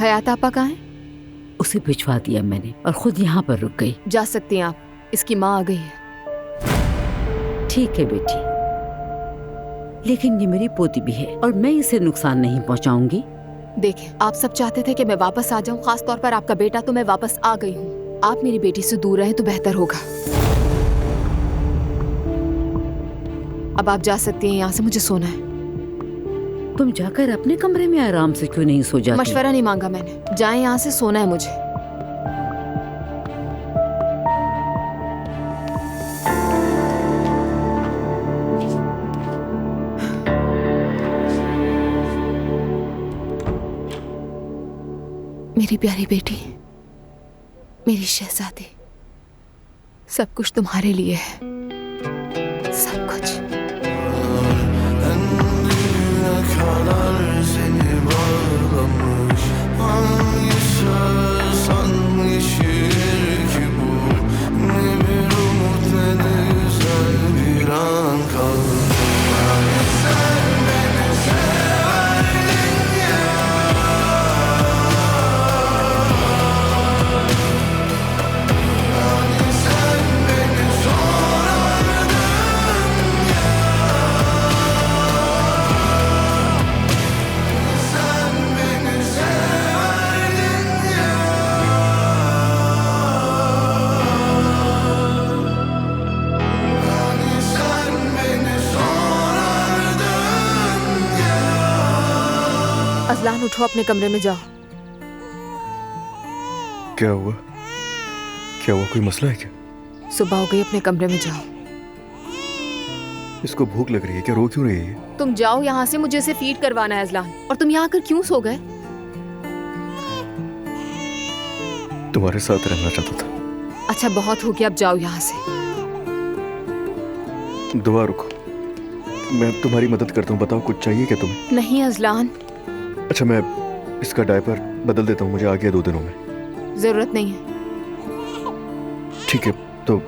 हयात आपा कहाँ है? उसे भिजवा दिया मैंने और खुद यहाँ पर रुक गई। जा सकती हैं आप, इसकी माँ आ गई है। ठीक है बेटी, लेकिन ये मेरी पोती भी है और मैं इसे नुकसान नहीं पहुँचाऊंगी। देखें, आप सब चाहते थे कि मैं वापस आ जाऊं, खास तौर पर आपका बेटा, तो मैं वापस आ गई हूँ। आप मेरी बेटी से दूर रहें तो बेहतर होगा। अब आप जा सकती हैं यहाँ से, मुझे सोना है। तुम जाकर अपने कमरे में आराम से क्यों नहीं सो जाती? मशवरा नहीं मांगा मैंने, जाएं यहाँ से, सोना है मुझे। मेरी प्यारी बेटी, मेरी शहजादी, सब कुछ तुम्हारे लिए है, सब कुछ। अज़लान, उठो, अपने कमरे में जाओ। क्या हुआ? क्या हुआ? कोई मसला है क्या? सुबह हो गई, अपने कमरे में जाओ। इसको भूख लग रही है क्या? रो क्यों रही है? तुम जाओ यहाँ से, मुझे इसे फीड करवाना है अज़लान। और तुम यहाँ आकर क्यों सो गए? तुम्हारे साथ रहना चाहता था। अच्छा, बहुत हो गया, अब जाओ यहाँ से। दुआ, रुको, मैं तुम्हारी मदद करता हूँ। बताओ, कुछ चाहिए क्या तुम्हें? नहीं अज़लान। अच्छा, मैं इसका डायपर बदल देता हूँ, मुझे आ गया 2 दिनों में। जरूरत नहीं है। ठीक है, तो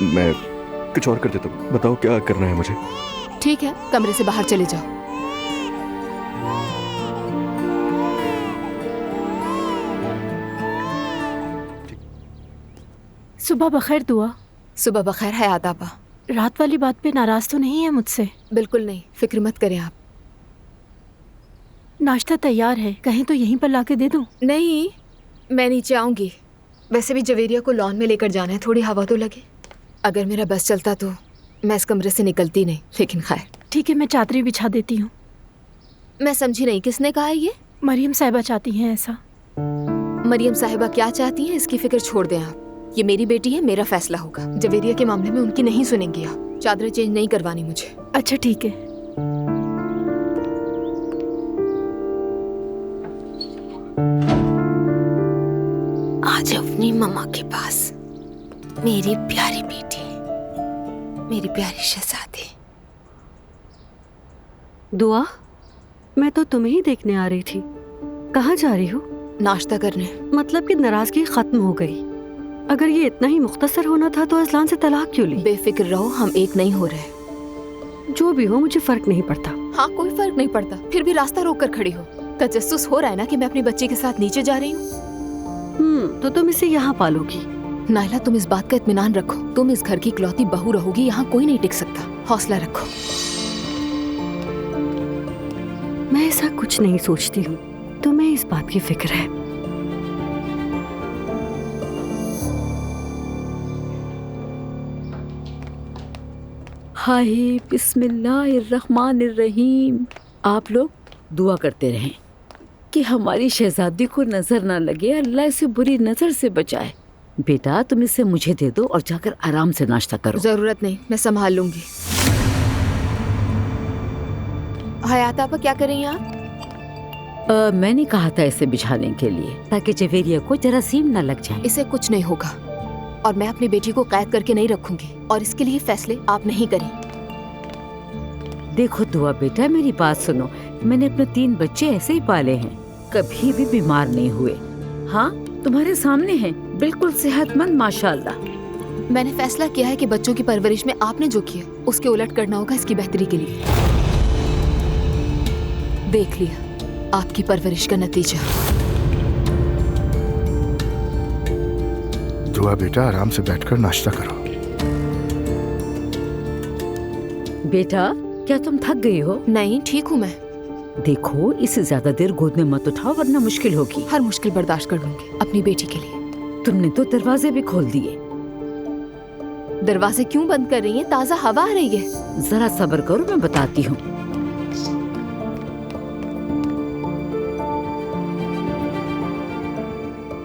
मैं कुछ और कर देता हूँ। बताओ क्या करना है मुझे? ठीक है, कमरे से बाहर चले जाओ। सुबह बखैर दुआ। सुबह बखैर हयात आपा। रात वाली बात पे नाराज तो नहीं है मुझसे? बिल्कुल नहीं, फिक्र मत करें आप। नाश्ता तैयार है, कहीं तो यहीं पर लाके दे दूं? नहीं, मैं नीचे आऊंगी। वैसे भी जवेरिया को लॉन में लेकर जाना है, थोड़ी हवा तो लगे। अगर मेरा बस चलता तो मैं इस कमरे से निकलती नहीं, लेकिन खैर। ठीक है, मैं चादरी बिछा देती हूँ। मैं समझी नहीं, किसने कहा है ये? मरियम साहिबा चाहती हैं ऐसा। मरियम साहिबा क्या चाहती हैं, इसकी फिक्र छोड़ दें आप। ये मेरी बेटी है, मेरा फैसला होगा। जवेरिया के मामले में उनकी नहीं सुनेंगी आप। चादरें चेंज नहीं करवानी मुझे। अच्छा ठीक है। आज अपनी मम्मा के पास, मेरी प्यारी बेटी, मेरी प्यारी शहजादी। दुआ, मैं तो तुम्हें ही देखने आ रही थी। कहाँ जा रही हो? नाश्ता करने। मतलब कि नाराजगी खत्म हो गई? अगर ये इतना ही मुख्तसर होना था तो अज़लान से तलाक क्यों ली? बेफिक्र रहो, हम एक नहीं हो रहे। जो भी हो, मुझे फर्क नहीं पड़ता। हाँ, कोई फर्क नहीं पड़ता, फिर भी रास्ता रोक कर खड़ी हो। तजस्सुस हो रहा है ना कि मैं अपनी बच्ची के साथ नीचे जा रही हूँ। तो तुम इसे यहाँ पालोगी? नाइला, तुम इस बात का इत्मीनान रखो, तुम इस घर की इकलौती बहू रहोगी, यहाँ कोई नहीं टिक सकता। हौसला रखो। मैं ऐसा कुछ नहीं सोचती हूँ, तुम्हें इस बात की फिक्र है। हाय बिस्मिल्लाहिर्रहमानिर्रहीम। आप लोग दुआ करते रहें कि हमारी शहजादी को नजर ना लगे, अल्लाह इसे बुरी नजर से बचाए। बेटा, तुम इसे मुझे दे दो और जाकर आराम से नाश्ता करो। जरूरत नहीं, मैं संभाल लूंगी। हयात आपा, क्या कर रही हैं आप? मैंने कहा था इसे बिछाने के लिए, ताकि जवेरिया को जरासीम न लग जाए। इसे कुछ नहीं होगा, और मैं अपनी बेटी को कैद करके नहीं रखूंगी, और इसके लिए फैसले आप नहीं करें। देखो दुआ बेटा, मेरी बात सुनो। मैंने अपने 3 बच्चे ऐसे ही पाले हैं, कभी भी बीमार नहीं हुए। हाँ, तुम्हारे सामने हैं, बिल्कुल सेहतमंद माशाल्लाह। मैंने फैसला किया है कि बच्चों की परवरिश में आपने जो किया उसके उलट करना होगा इसकी बेहतरी के लिए। देख लिया आपकी परवरिश का नतीजा। दुआ बेटा, आराम से बैठकर नाश्ता करो। बेटा, क्या तुम थक गई हो? नहीं, ठीक हूँ मैं। देखो, इससे ज्यादा देर गोद में मत उठाओ वरना मुश्किल होगी। हर मुश्किल बर्दाश्त कर लूंगी अपनी बेटी के लिए। तुमने तो दरवाजे भी खोल दिए। दरवाजे क्यों बंद कर रही हैं? ताज़ा हवा आ रही है। जरा सब्र करो, मैं बताती हूँ।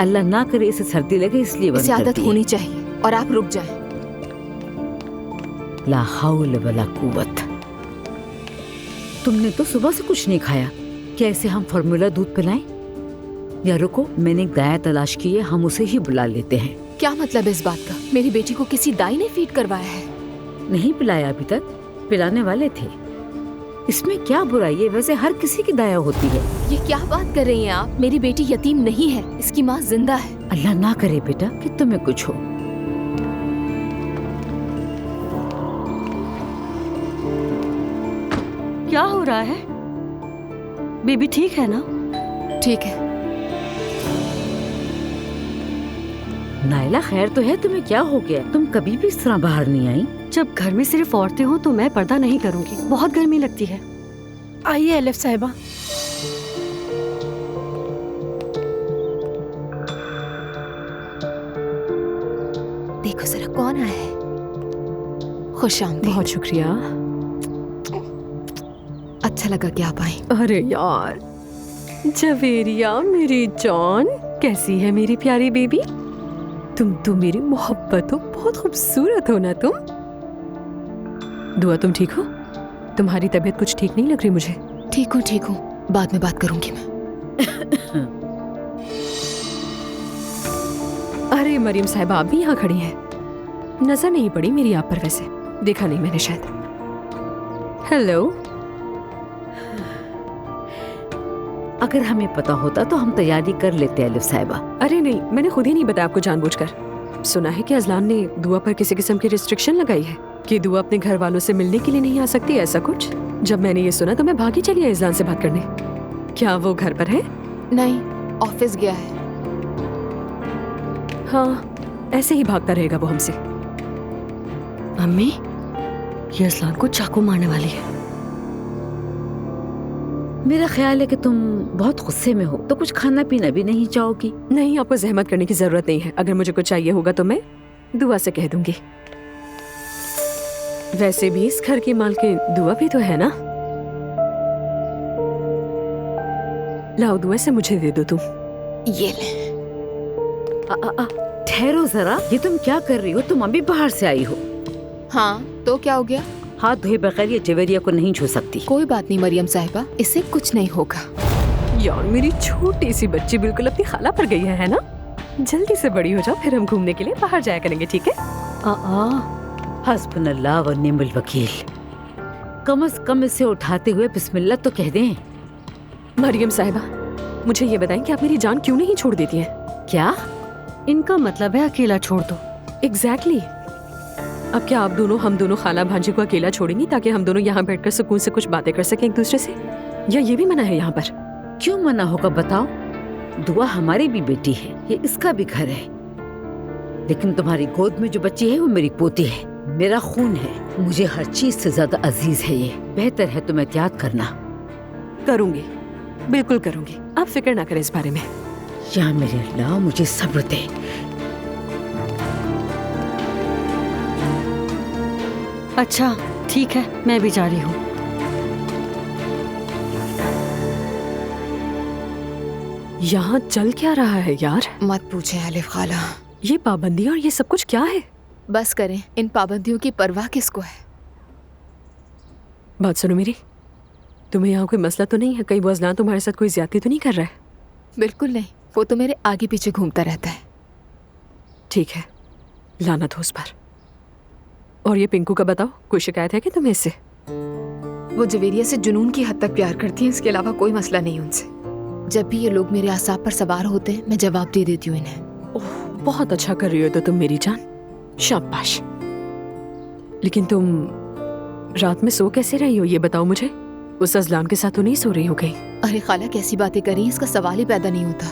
अल्लाह ना करे इसे सर्दी लगे, इसलिए बंद इसे कर आदत दिए। होनी चाहिए और आप रुक जाएं। ला हौल वला कुव्वत। तुमने तो सुबह से कुछ नहीं खाया। क्या इसे हम फार्मूला दूध पिलाएं? या रुको, मैंने एक दाया तलाश की है, हम उसे ही बुला लेते हैं। क्या मतलब है इस बात का? मेरी बेटी को किसी दाई ने फीड करवाया है? नहीं पिलाया अभी तक, पिलाने वाले थे। इसमें क्या बुराई है? वैसे हर किसी की दाया होती है। ये क्या बात कर रही हैं आप? मेरी बेटी यतीम नहीं है, इसकी माँ जिंदा है। अल्लाह ना करे बेटा कि तुम्हें कुछ हो। क्या हो रहा है? बेबी ठीक है ना? ठीक है। नायला, खैर तो है? तुम्हें क्या हो गया? तुम कभी भी इस तरह बाहर नहीं आई। जब घर में सिर्फ औरतें हो तो मैं पर्दा नहीं करूंगी, बहुत गर्मी लगती है। आइए एलिफ साहिबा। देखो जरा कौन आया है। खुश आमदीद। बहुत शुक्रिया। अच्छा लगा कि आप आई। अरे यार, जवेरिया मेरी जान, कैसी है मेरी प्यारी बेबी? तुम तो मेरी मोहब्बत हो, बहुत खूबसूरत हो ना तुम। दुआ, तुम ठीक हो? तुम्हारी तबीयत कुछ ठीक नहीं लग रही मुझे। ठीक हूँ, बाद में बात करूंगी मैं। अरे मरियम साहिबा, आप भी यहाँ खड़ी हैं। नजर नहीं पड़ी मेरी आप पर, वैसे देखा नहीं मैंने शायद। हेलो। अगर हमें पता होता तो हम तैयारी कर लेते अलिफ साहिबा। अरे नहीं, मैंने खुद ही नहीं बताया आपको जानबूझकर। सुना है कि अजलान ने दुआ पर किसी किस्म की रिस्ट्रिक्शन लगाई है कि दुआ अपने घर वालों से मिलने के लिए नहीं आ सकती, ऐसा कुछ। जब मैंने ये सुना तो मैं भागी चली आई अजलान से बात करने। क्या वो घर पर है? नहीं, ऑफिस गया है। हाँ, ऐसे ही भागता रहेगा वो हमसे। मम्मी, ये असलान को चाकू मारने वाली है। मेरा ख्याल है कि तुम बहुत गुस्से में हो, तो कुछ खाना पीना भी नहीं चाहोगी? नहीं, आपको जहमत करने की जरूरत नहीं है। अगर मुझे कुछ चाहिए होगा तो मैं दुआ से कह दूंगी। वैसे भी इस घर की मालकिन दुआ भी तो है ना। लाओ, दुआ से मुझे दे दो तुम। ये ले। ठहरो जरा, ये तुम क्या कर रही हो? तुम अभी बाहर से आई हो। हाँ, तो क्या हो गया? हाथ धोए बगैर ये जवेरिया को नहीं छू सकती। कोई बात नहीं मरियम साहिबा, इससे कुछ नहीं होगा। यार, मेरी छोटी सी बच्ची बिल्कुल अपनी खाला पर गई है ना? जल्दी से बड़ी हो जाओ, फिर हम घूमने के लिए बाहर जाया करेंगे, ठीक है? हस्बुनल्लाह व निअमल वकील। कम से कम इसे उठाते हुए बिस्मिल्लाह तो कह दें। मरियम साहिबा, मुझे ये बताएं कि आप मेरी जान क्यों नहीं छोड़ देती हैं? क्या? इनका मतलब है अकेला छोड़ दो। एग्जैक्टली। अब क्या हम दोनों खाला भांजी को अकेला छोड़ेंगी ताकि हम दोनों यहाँ बैठकर सुकून से कुछ बातें कर सकें एक दूसरे से? या ये भी मना है यहाँ पर? क्यों मना होगा बताओ? दुआ हमारी भी बेटी है, ये इसका भी घर है। लेकिन तुम्हारी गोद में जो बच्ची है वो मेरी पोती है, मेरा खून है। मुझे हर चीज से ज्यादा अजीज है ये। बेहतर है तुम एहतियात करना। करूंगी, बिल्कुल करूंगी। आप फिक्र ना करें इस बारे में। या मेरे अल्लाह, मुझे सब्र दे। अच्छा ठीक है, मैं भी जा रही हूँ। यहाँ चल क्या रहा है यार? मत पूछे आलिफ खाला। ये पाबंदी और ये सब कुछ क्या है? बस करें, इन पाबंदियों की परवाह किसको है? बात सुनो मेरी, तुम्हें यहाँ कोई मसला तो नहीं है? कहीं वो अजलान तुम्हारे साथ कोई ज्यादती तो नहीं कर रहा है? बिल्कुल नहीं, वो तो मेरे आगे पीछे घूमता रहता है। ठीक है, लानत हो उस पर। और ये पिंकू का बताओ, कोई शिकायत है कि तुम्हें इससे? वो जवेरिया से जुनून की हद तक प्यार करती है, इसके अलावा कोई मसला नहीं उनसे। जब भी ये लोग मेरे आसाब पर सवार होते हैं, मैं जवाब दे देती हूँ इन्हें। ओह, बहुत अच्छा कर रही हो तो तुम मेरी जान, शाबाश। लेकिन तुम रात में सो कैसे रही हो ये बताओ मुझे? उस अजलान के साथ तो नहीं सो रही हो कहीं? अरे खाला, कैसी बातें करी, इसका सवाल ही पैदा नहीं होता।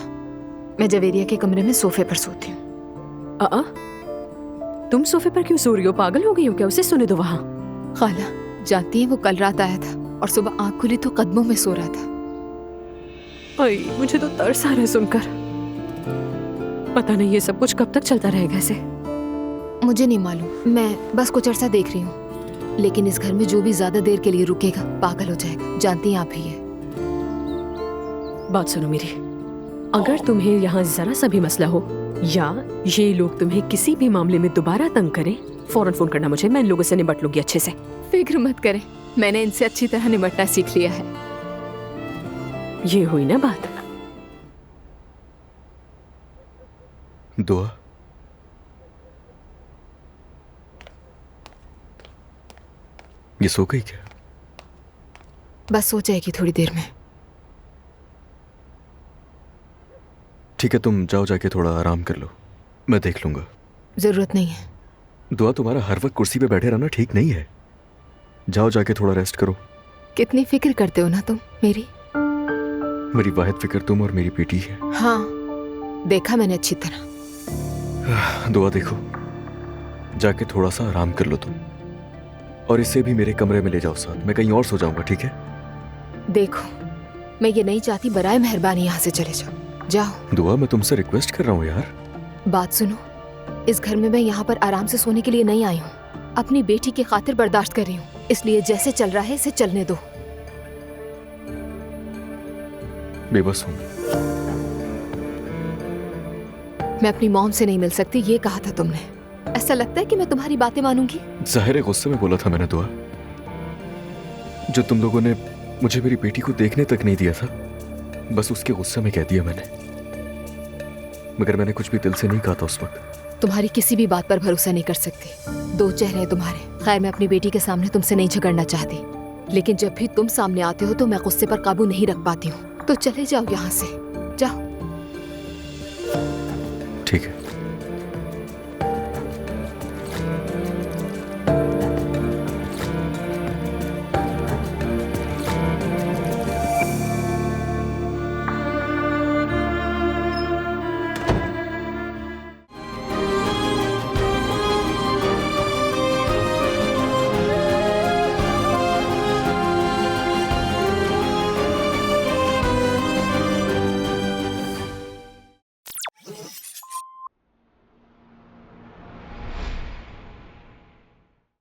मैं जवेरिया के कमरे में सोफे पर सोती हूँ। तुम सोफे पर क्यों सो रही हो? पागल हो गई हो क्या? उसे सोने दो वहां। खाला, जानती है वो कल रात आया था और सुबह आंख खुली तो कदमों में सो रहा था। आई, मुझे तो तरस आ रहा है सुनकर। पता नहीं ये सब कुछ कब तक चलता रहेगा ऐसे। मुझे नहीं मालूम, मैं बस कुछ अर्सा देख रही हूँ, लेकिन इस घर में जो भी ज्यादा देर के लिए रुकेगा पागल हो जाएगा। जानती हैं आप ही है। बात सुनो मेरी, अगर तुम्हें यहाँ जरा सा भी मसला हो या ये लोग तुम्हें किसी भी मामले में दोबारा तंग करें, फौरन फोन करना मुझे। मैं इन लोगों से निपट लूंगी अच्छे से। फिक्र मत करें, मैंने इनसे अच्छी तरह निपटना सीख लिया है। ये हुई ना बात। दुआ, ये सो गई क्या? बस सो जाएगी थोड़ी देर में। ठीक है, तुम जाओ, जाके थोड़ा आराम कर लो, मैं देख लूंगा। जरूरत नहीं है। दुआ, तुम्हारा हर वक्त कुर्सी पे बैठे रहना ठीक नहीं है। जाओ, जाके थोड़ा रेस्ट करो। कितनी फिक्र करते हो ना तुम मेरी। मेरी वाहिद फिक्र तुम और मेरी बेटी है। हाँ, देखा मैंने अच्छी तरह। दुआ देखो, जाके थोड़ा सा आराम कर लो तुम, और इसे भी मेरे कमरे में ले जाओ साथ। मैं कहीं और सो जाऊंगा, ठीक है? देखो, मैं ये नहीं चाहती, बराए मेहरबानी यहाँ से चले जाओ। जाओ। दुआ, मैं तुमसे रिक्वेस्ट कर रहा हूँ यार। बात सुनो, इस घर में मैं यहाँ पर आराम से सोने के लिए नहीं आई हूँ। अपनी बेटी की खातिर बर्दाश्त कर रही हूँ, इसलिए जैसे चल रहा है इसे चलने दो। बेबस हूँ। मैं अपनी मॉम से नहीं मिल सकती, ये कहा था तुमने। ऐसा लगता है कि मैं तुम्हारी बातें मानूंगी? जाहिर गुस्से में बोला था मैंने दुआ। जो तुम लोगों ने मुझे मेरी बेटी को देखने तक नहीं दिया था, बस उसके गुस्से में कह दिया मैंने। मगर मैंने कुछ भी दिल से नहीं कहा था उस वक्त। तुम्हारी किसी भी बात पर भरोसा नहीं कर सकती। दो चेहरे हैं तुम्हारे। खैर, मैं अपनी बेटी के सामने तुमसे नहीं झगड़ना चाहती, लेकिन जब भी तुम सामने आते हो तो मैं गुस्से पर काबू नहीं रख पाती हूँ। तो चले जाओ यहाँ से।